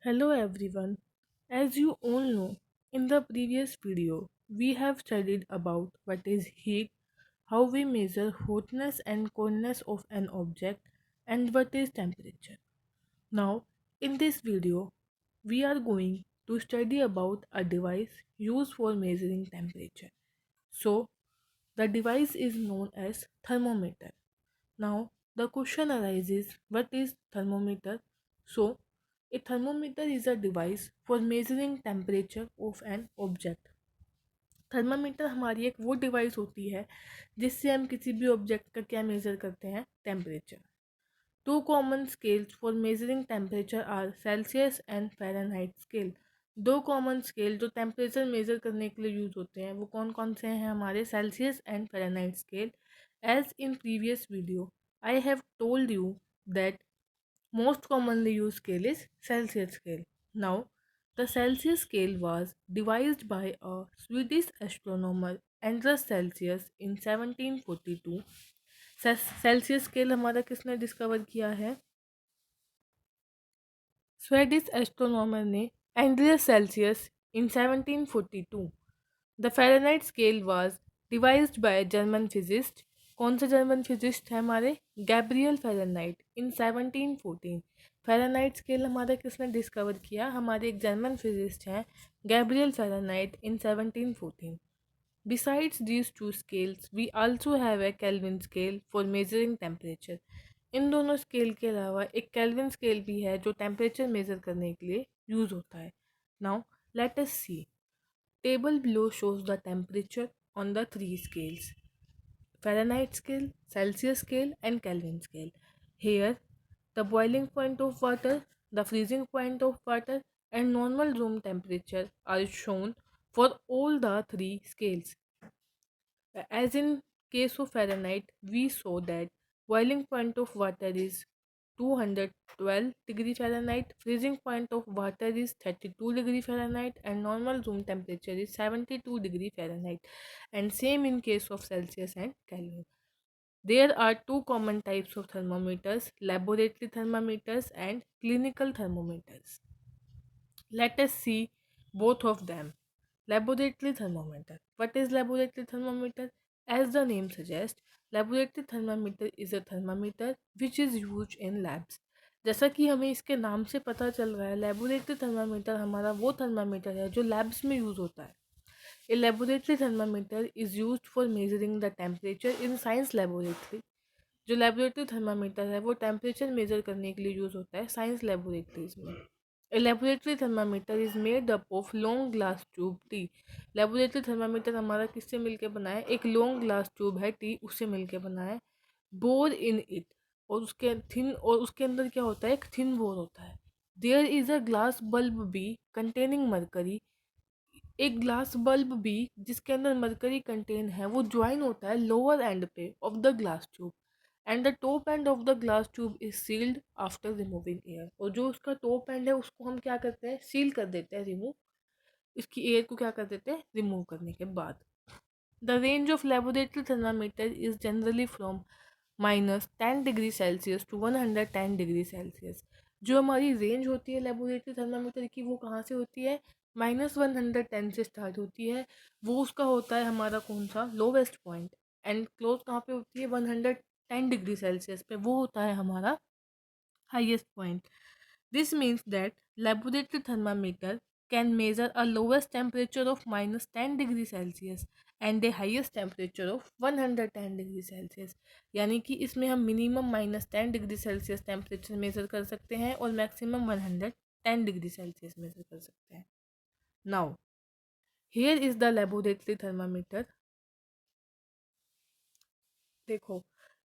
Hello everyone. As you all know, in the previous video, we have studied about what is heat, how we measure hotness and coldness of an object, and what is temperature. Now, in this video, we are going to study about a device used for measuring temperature. So, the device is known as thermometer. Now, the question arises, what is thermometer? So, a thermometer is a device for measuring temperature of an object. Thermometer हमारी एक वो device होती है जिससे हम किसी भी object का क्या मेज़र करते हैं, temperature. Two common scales for measuring temperature are Celsius and Fahrenheit scale. दो कॉमन स्केल जो टेम्परेचर मेज़र करने के लिए यूज़ होते हैं वो कौन कौन से हैं हमारे, Celsius and Fahrenheit scale. As in previous video I have told you that most commonly used scale is Celsius scale. Now, the Celsius scale was devised by a Swedish astronomer Andreas Celsius in 1742. Celsius scale हमारा किसने discover किया है? Swedish astronomer ने Andreas Celsius in 1742. The Fahrenheit scale was devised by German physicist. कौन से German physicist है हमारे? Gabriel Fahrenheit इन 1714. Fahrenheit scale हमारा किसने डिस्कवर किया? हमारे एक जर्मन फिजिस्ट हैं Gabriel Fahrenheit in 1714. Besides these two scales, we also have a Kelvin scale for measuring temperature. इन दोनों स्केल के अलावा एक केल्विन स्केल भी है जो टेम्परेचर मेज़र करने के लिए यूज़ होता है. Now let us see. Table below shows the temperature on the three scales: Fahrenheit scale, Celsius scale, and Kelvin scale. Here, the boiling point of water, the freezing point of water, and normal room temperature are shown for all the three scales. As in case of Fahrenheit, we saw that boiling point of water is 212 degree Fahrenheit, freezing point of water is 32 degree Fahrenheit, and normal room temperature is 72 degree Fahrenheit. And same in case of Celsius and Kelvin. There are two common types of thermometers: laboratory thermometers and clinical thermometers. Let us see both of them. Laboratory thermometer. What is laboratory thermometer? As the name suggests, laboratory thermometer is a thermometer which is used in labs. जैसा कि हमें इसके नाम से पता चल रहा है, लेबोरेटरी थर्मामीटर हमारा वो थर्मामीटर है जो लैब्स में यूज़ होता है. A laboratory thermometer is used for measuring the temperature in science laboratory. जो लेबोरेटरी थर्मामीटर है वो टेम्परेचर मेजर करने के लिए यूज़ होता है साइंस लेबोरेटरीज में. A laboratory thermometer is made up of long glass tube T. Laboratory thermometer हमारा किससे मिलके बना है? एक लॉन्ग ग्लास ट्यूब है टी, उससे मिलके बना है. बोर इन इट, और उसके अंदर क्या होता है? एक थिन बोर होता है. There is a glass bulb B containing mercury. एक ग्लास बल्ब भी जिसके अंदर मरकरी कंटेन है वो ज्वाइन होता है लोअर एंड पे of the glass tube, and the top end of the glass tube is sealed after removing air. और जो उसका टॉप एंड है उसको हम क्या करते हैं? सील कर देते हैं, रिमूव. इसकी एयर को क्या कर देते हैं? रिमूव करने के बाद. The range of laboratory thermometer is generally from -10 degree Celsius to 110 degree Celsius. जो हमारी रेंज होती है लेबोरेटरी थर्मामीटर की वो कहाँ से होती है? -110 से स्टार्ट होती है. वो उसका होता है हमारा कौन सा? Lowest point. एंड क्लोज कहाँ पे होती है? 110 डिग्री सेल्सियस पे वो होता है हमारा highest point. This means that laboratory thermometer can measure a lowest temperature of -10 degree Celsius and a highest temperature of 110 degree Celsius. यानी कि इसमें हम minimum -10 degree Celsius temperature measure कर सकते हैं और मैक्सिमम 110 डिग्री सेल्सियस मेज़र कर सकते हैं. Now here is the laboratory thermometer. देखो,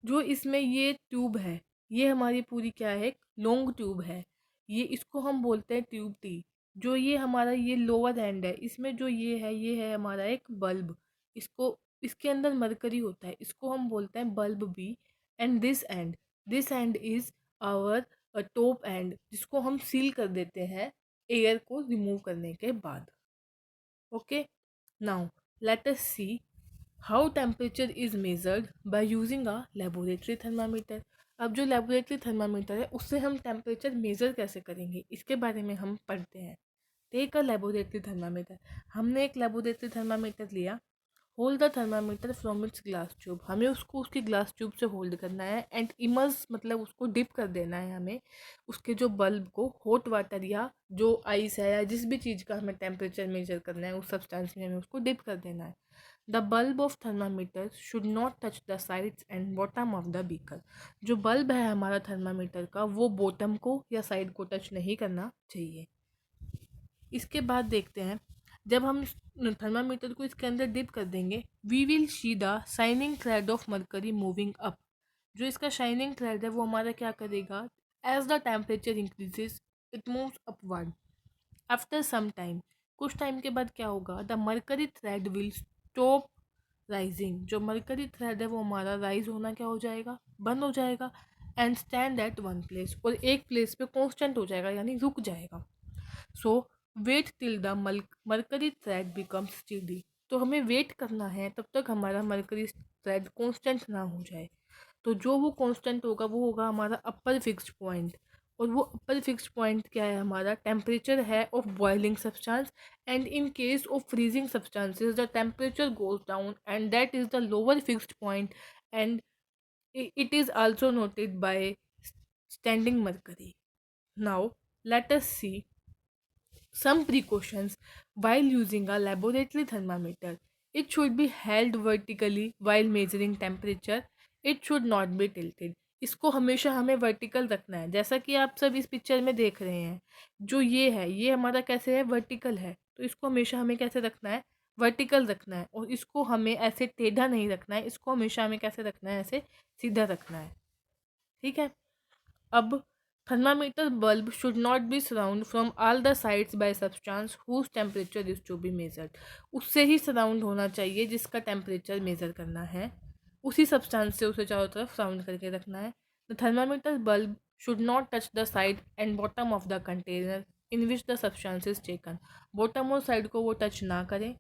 जो इसमें ये ट्यूब है, ये हमारी पूरी क्या है? एक लॉन्ग ट्यूब है. ये इसको हम बोलते हैं ट्यूब टी. जो ये हमारा ये लोअर एंड है, इसमें जो ये है हमारा एक बल्ब. इसको इसके अंदर मरकरी होता है, इसको हम बोलते हैं bulb B. And this end is our top end, जिसको हम सील कर देते हैं एयर को रिमूव करने के बाद. Okay, now let us see how temperature is measured by using a laboratory thermometer. अब जो लेबोरेटरी थर्मामीटर है उससे हम टेम्परेचर मेज़र कैसे करेंगे, इसके बारे में हम पढ़ते हैं। Take a laboratory thermometer. हमने एक लेबोरेटरी थर्मामीटर लिया। Hold the thermometer from its glass tube. हमें उसको उसकी ग्लास ट्यूब से होल्ड करना है एंड इमर्स मतलब उसको डिप कर देना है हमें उसके जो बल्ब को हॉट वाटर या जो आइस है या जिस भी चीज़ का हमें टेम्परेचर मेजर करना है उस सब्सटेंस में हमें उसको डिप कर देना है। The bulb of thermometer should not touch the sides and bottom of the beaker. जो बल्ब है हमारा थर्मामीटर का वो बॉटम को या साइड को टच नहीं करना चाहिए। इसके बाद देखते हैं, जब हम थर्मामीटर को इसके अंदर डिप कर देंगे, we will see the shining thread of mercury moving up. जो इसका शाइनिंग थ्रेड है वो हमारा क्या करेगा, as the temperature increases it moves upward. After some time, कुछ टाइम के बाद क्या होगा, the mercury thread will stop rising. जो मरकरी थ्रेड है वो हमारा राइज होना क्या हो जाएगा, बंद हो जाएगा। And stand at one place, और एक प्लेस पे कॉन्स्टेंट हो जाएगा यानी रुक जाएगा। So wait till the mercury thread becomes steady. तो हमें वेट करना है तब तक हमारा मरकरी थ्रेड कांस्टेंट ना हो जाए। तो जो वो कांस्टेंट होगा वो होगा हमारा अपर फिक्स्ड पॉइंट। और वो अपर फिक्स्ड पॉइंट क्या है, हमारा टेम्परेचर है of boiling substance. And in case of freezing substances the temperature goes down and that is the lower fixed point. And it is also noted by standing mercury. Now let us see some precautions while using a laboratory thermometer. It should be held vertically while measuring temperature. It should not be tilted. इसको हमेशा हमें vertical रखना है, जैसा कि आप सब इस पिक्चर में देख रहे हैं। जो ये है ये हमारा कैसे है, वर्टिकल है। तो इसको हमेशा हमें कैसे रखना है, वर्टिकल रखना है। और इसको हमें ऐसे टेढ़ा नहीं रखना है, इसको हमेशा हमें कैसे रखना है, ऐसे सीधा रखना है। ठीक है। अब thermometer bulb should not be surrounded from all the sides by substance whose temperature is to be measured. उससे ही सराउंड होना चाहिए जिसका टेम्परेचर मेज़र करना है, उसी सब्सटेंस से उसे चारों तरफ सराउंड करके रखना है। The thermometer bulb should not touch the side and bottom of the container in which the substance is taken. Bottom और साइड को वो टच ना करें।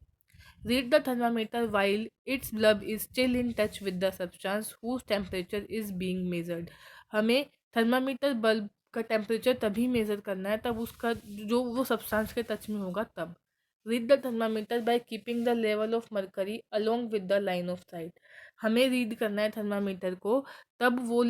Read the thermometer while its bulb is still in touch with the substance whose temperature is being measured. हमें thermometer bulb का temperature तभी measure करना है तब उसका जो वो सब्सटेंस के टच में होगा तब। Read the thermometer by keeping the level of mercury along with the line of site. हमें रीड करना है थर्मामीटर को तब वो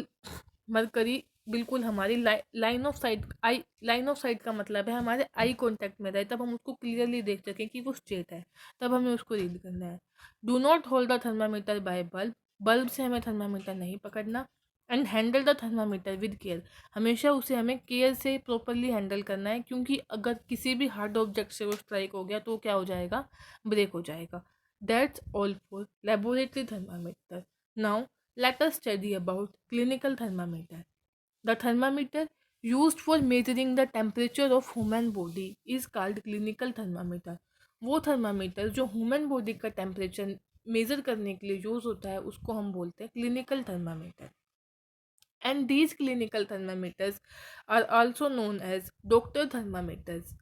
मरकरी बिल्कुल हमारी line of site, I line of site का मतलब है हमारे आई कांटेक्ट में रहे, तब हम उसको क्लियरली देख सकें कि वो स्ट्रेट है, तब हमें उसको रीड करना है। Do not hold the thermometer by bulb. Bulb से हमें थर्मामीटर नहीं पकड़ना। And handle the thermometer with care. हमेशा उसे हमें केयर से प्रॉपरली हैंडल करना है, क्योंकि अगर किसी भी हार्ड ऑब्जेक्ट से वो स्ट्राइक हो गया तो क्या हो जाएगा, ब्रेक हो जाएगा। That's all for laboratory thermometer. Now let us study about clinical thermometer. The thermometer used for measuring the temperature of human body is called clinical thermometer. वो थर्मामीटर जो ह्यूमन बॉडी का टेम्परेचर मेज़र करने के लिए use होता है उसको हम बोलते हैं clinical thermometer. And these clinical thermometers are also known as doctor thermometers.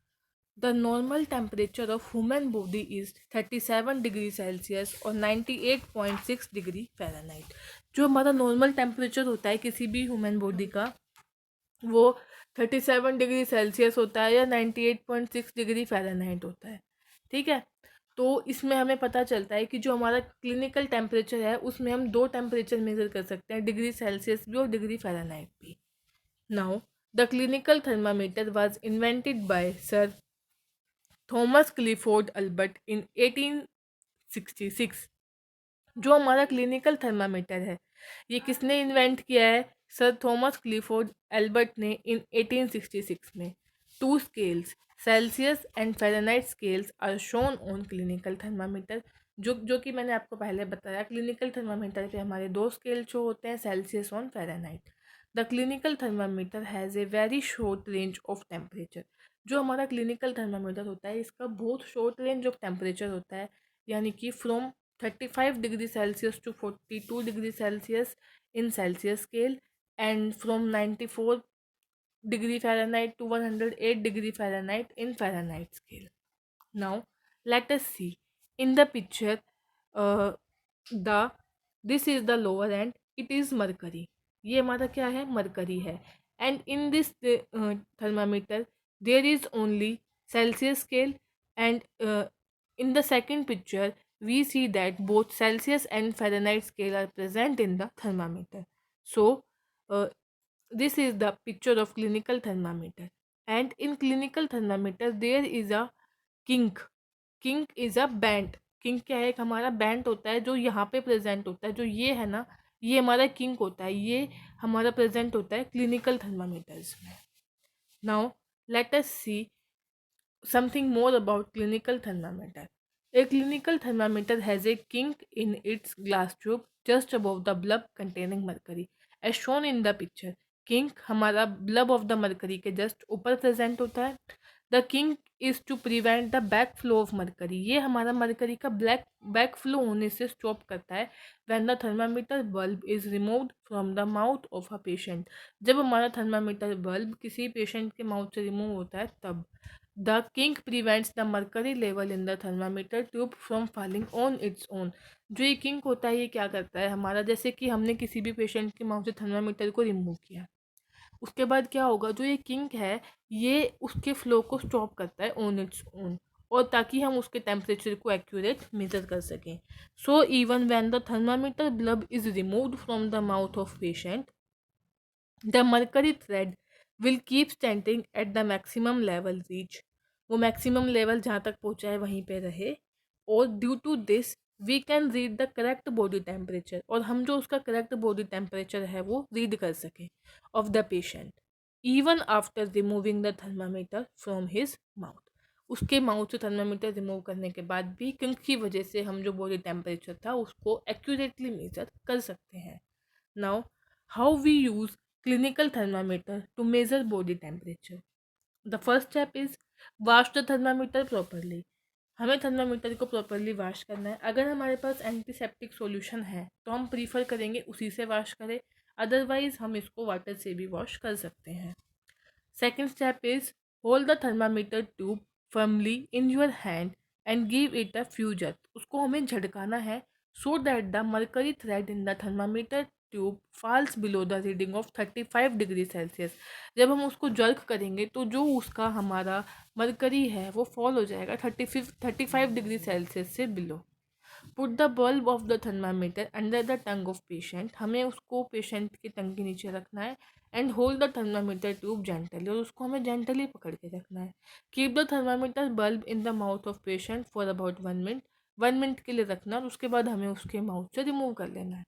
The normal temperature of human body is 37 degree Celsius और 98.6 डिग्री फ़ारेनहाइट। जो हमारा नॉर्मल टेम्परेचर होता है किसी भी ह्यूमन बॉडी का वो 37 डिग्री सेल्सियस होता है या 98.6 डिग्री फ़ारेनहाइट होता है। ठीक है। तो इसमें हमें पता चलता है कि जो हमारा क्लिनिकल टेम्परेचर है उसमें हम दो टेम्परेचर मेज़र कर सकते हैं, डिग्री सेल्सियस भी और डिग्री फ़ारेनहाइट भी। Now the clinical thermometer was invented by sir Thomas Clifford Albert in 1866। जो हमारा क्लिनिकल थर्मामीटर है ये किसने इन्वेंट किया है, सर थॉमस क्लिफोर्ड एल्बर्ट ने इन 1866 में। Two scales Celsius and Fahrenheit scales are shown on clinical thermometer. जो कि मैंने आपको पहले बताया, क्लिनिकल थर्मामीटर पे हमारे दो स्केल शो होते हैं, सेल्सियस और Fahrenheit. The clinical thermometer has a very short range of temperature. जो हमारा क्लिनिकल थर्मामीटर होता है इसका बहुत शॉर्ट रेंज ऑफ टेम्परेचर होता है, यानी कि from 35 degree Celsius to 42 degree Celsius in Celsius scale and from 94 degree Fahrenheit to 108 degree Fahrenheit in Fahrenheit scale. Now let us see in the picture, uh, the this is the lower end, it is mercury. ये हमारा क्या है, mercury है। And in this thermometer there is only Celsius scale, and in the second picture we see that both Celsius and Fahrenheit scale are present in the thermometer. So this is the picture of clinical thermometer, and in clinical thermometer there is a kink. Kink is a band. Kink क्या है, एक हमारा band होता है जो यहाँ पे present होता है, जो ये है ना, ये हमारा किंक होता है, ये हमारा प्रेजेंट होता है क्लिनिकल थर्मामीटर्स में। Now let us see something more about clinical thermometer. A clinical thermometer has a kink in its glass tube just above the bulb containing mercury. As shown in the picture, kink हमारा bulb of the mercury के just ऊपर present होता है। The kink is to prevent the backflow of mercury. ये हमारा mercury का backflow होने से stop करता है when the thermometer bulb is removed from the mouth of a patient. जब हमारा thermometer bulb किसी patient के mouth से remove होता है तब The kink prevents the mercury level in the thermometer tube from falling on its own. जो ये किंक होता है ये क्या करता है हमारा, जैसे कि हमने किसी भी पेशेंट के माउथ से थर्मामीटर को रिमूव किया, उसके बाद क्या होगा, जो ये किंक है ये उसके फ्लो को स्टॉप करता है ऑन इट्स ओन, और ताकि हम उसके टेम्परेचर को एक्यूरेट मेजर कर सकें। So even when the thermometer bulb is removed from the mouth of patient, the mercury thread will keep standing at the maximum level reach. वो मैक्सिमम लेवल जहाँ तक पहुँचा है वहीं पे रहे, और due to this we can read the correct body temperature, और हम जो उसका करेक्ट बॉडी टेम्परेचर है वो रीड कर सकें of the patient even after removing the thermometer from his mouth. उसके माउथ से थर्मामीटर रिमूव करने के बाद भी किंक की वजह से हम जो बॉडी टेम्परेचर था उसको एक्यूरेटली मेजर कर सकते हैं। Now how we use clinical thermometer to measure body temperature. The first step is wash the thermometer properly. हमें थर्मामीटर को प्रॉपरली वॉश करना है। अगर हमारे पास एंटीसेप्टिक सॉल्यूशन है तो हम प्रीफर करेंगे उसी से वॉश करें, अदरवाइज हम इसको वाटर से भी वॉश कर सकते हैं। Second step is hold the thermometer tube firmly in your hand and give it a few jerk. उसको हमें झटकाना है so that the mercury thread in the thermometer tube falls below the reading of 35 degree Celsius. जब हम उसको jerk करेंगे तो जो उसका हमारा मरकरी है वो फॉल हो जाएगा 35 डिग्री सेल्सियस से below. Put the bulb of the thermometer under the tongue of patient. हमें उसको पेशेंट के टंग के नीचे रखना है। And hold the thermometer tube gently, और उसको हमें जेंटली पकड़ के रखना है। Keep the thermometer bulb in the mouth of patient for about 1 minute. 1 minute के लिए रखना, और उसके बाद हमें उसके माउथ से रिमूव कर लेना है।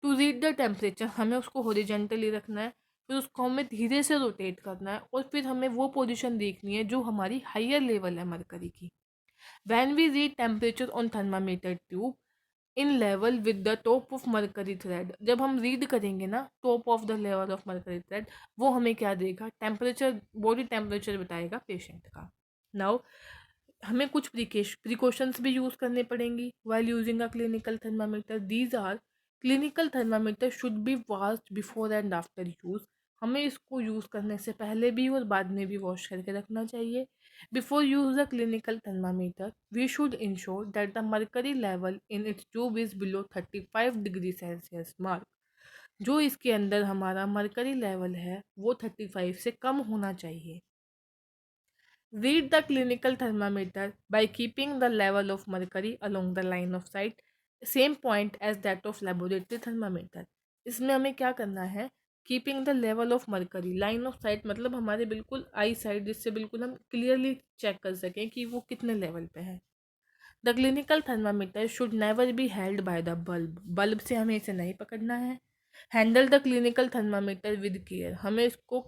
टू रीड द टेम्परेचर, हमें उसको हॉरिजेंटली रखना है, फिर उसको हमें धीरे से रोटेट करना है, और फिर हमें वो पोजीशन देखनी है जो हमारी हायर लेवल है मरकरी की। When we read temperature on thermometer tube in level with the top of mercury thread, जब हम रीड करेंगे ना top of the level of mercury thread, वो हमें क्या देगा, टेम्परेचर, बॉडी टेम्परेचर बताएगा पेशेंट का। नाउ हमें कुछ प्रिकॉशंस भी यूज़ करने पड़ेंगी while using a clinical thermometer. These are clinical thermometer should be washed before and after use. हमें इसको यूज़ करने से पहले भी और बाद में भी वॉश करके रखना चाहिए। Before use the clinical thermometer we should ensure that the mercury level in its tube is below 35 degree Celsius mark. जो इसके अंदर हमारा मरकरी लेवल है वो 35 से कम होना चाहिए। Read the clinical thermometer by keeping the level of mercury along the line of sight, same point as that of laboratory thermometer. इसमें हमें क्या करना है, keeping the level of mercury, line of site मतलब हमारे बिल्कुल आई साइड, जिससे बिल्कुल हम क्लियरली चेक कर सकें कि वो कितने लेवल पे है। The clinical thermometer should never be held by the bulb, bulb से हमें इसे नहीं पकड़ना है। Handle the clinical thermometer with care, हमें इसको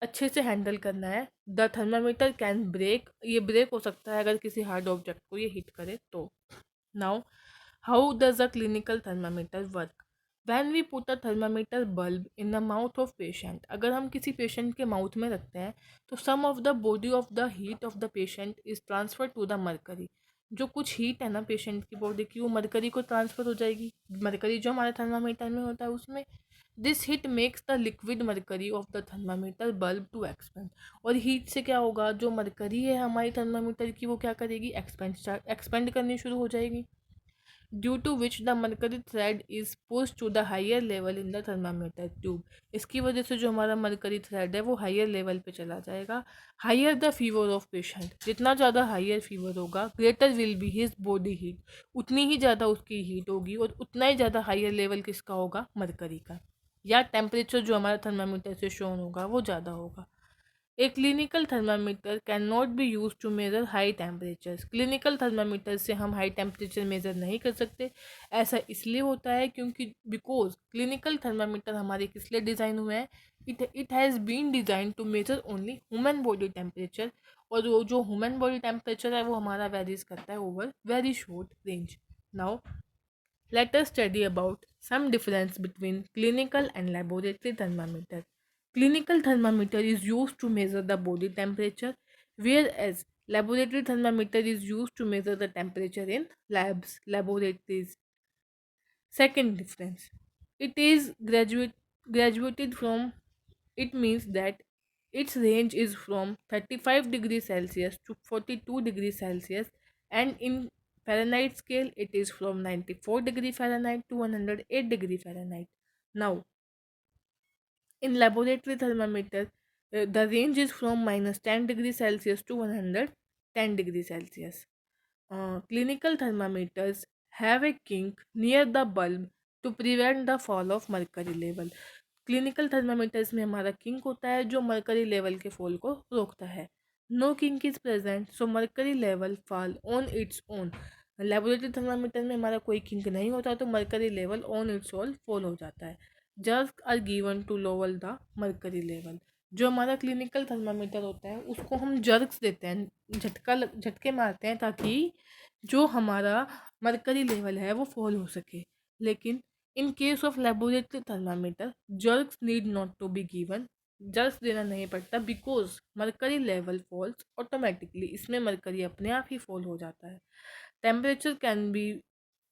अच्छे से हैंडल करना है। द थर्मामीटर कैन ब्रेक, ये ब्रेक हो सकता है अगर किसी हार्ड ऑब्जेक्ट को ये हिट करे तो। Now how does the clinical thermometer work. When we put a thermometer bulb in the mouth of patient, अगर हम किसी पेशेंट के माउथ में रखते हैं तो some of the body of the heat of the patient is transfer to the mercury. जो कुछ हीट है ना पेशेंट की बॉडी की वो मरकरी को ट्रांसफर हो जाएगी, मरकरी जो हमारे थर्मामीटर में होता है उसमें। This heat makes the liquid mercury of the thermometer bulb to expand, और हीट से क्या होगा, जो मरकरी है हमारी थर्मामीटर की वो क्या करेगी, एक्सपेंड करनी शुरू हो जाएगी। due to which the mercury thread is pushed to the higher level in the thermometer tube. इसकी वजह से जो हमारा मरकरी थ्रेड है वो हायर लेवल पे चला जाएगा. Higher the fever of patient, जितना ज़्यादा हायर फीवर होगा greater will be his body heat, उतनी ही ज़्यादा उसकी हीट होगी और उतना ही ज़्यादा हायर लेवल किसका होगा, मरकरी का, या टेम्परेचर जो हमारा थर्मामीटर से शोन होगा वो ज़्यादा होगा. A clinical thermometer can not be use to measure high temperatures. Clinical thermometer से हम हाई टेम्परेचर मेज़र नहीं कर सकते. ऐसा इसलिए होता है क्योंकि बिकॉज क्लिनिकल थर्मामीटर हमारे किस लिए डिज़ाइन हुए हैं, it has been design to measure only human body temperature, और वो जो ह्यूमन बॉडी टेम्परेचर है वो हमारा वेरीज करता है over very short range. Now let us study about some difference between clinical and laboratory thermometer. Clinical thermometer is used to measure the body temperature, whereas laboratory thermometer is used to measure the temperature in labs, laboratories. Second difference, it is graduated from, it means that its range is from 35 degrees Celsius to 42 degrees Celsius, and in Fahrenheit scale it is from 94 degree Fahrenheit to 108 degree Fahrenheit. Now, in laboratory thermometer, the range is from minus 10 degrees Celsius to 110 degrees Celsius. Clinical thermometers have a kink near the bulb to prevent the fall of mercury level. Clinical thermometers में हमारा kink होता है जो mercury level के fall को रोकता है. No kink is present so mercury level fall on its own. Laboratory thermometer में हमारा कोई किंक नहीं होता तो mercury level on its own fall हो जाता है. Jerk are given to lower the mercury level. जो हमारा क्लिनिकल थर्मामीटर होता है उसको हम जर्क्स देते हैं, झटके मारते हैं ताकि जो हमारा मरकरी लेवल है वो फॉल हो सके. लेकिन in case of laboratory thermometer jerks need not to be given. Jerks देना नहीं पड़ता because mercury level falls automatically. इसमें मरकरी अपने आप ही फॉल हो जाता है. Temperature can be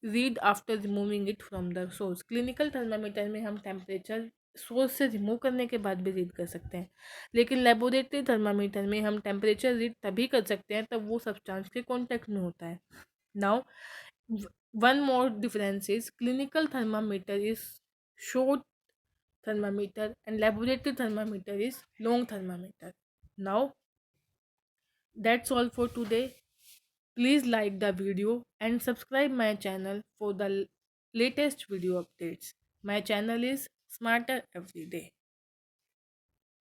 read after removing it from the source. Clinical thermometer में हम टेम्परेचर सोर्स से रिमूव करने के बाद भी रीड कर सकते हैं, लेकिन लेबोरेटरी थर्मामीटर में हम टेम्परेचर रीड तभी कर सकते हैं तब वो सब्सटेंस के कॉन्टेक्ट में होता है. Now one more difference is clinical thermometer is short thermometer and laboratory thermometer is long thermometer. Now that's all for today. Please like the video and subscribe my channel for the latest video updates. My channel is Smarter Every Day.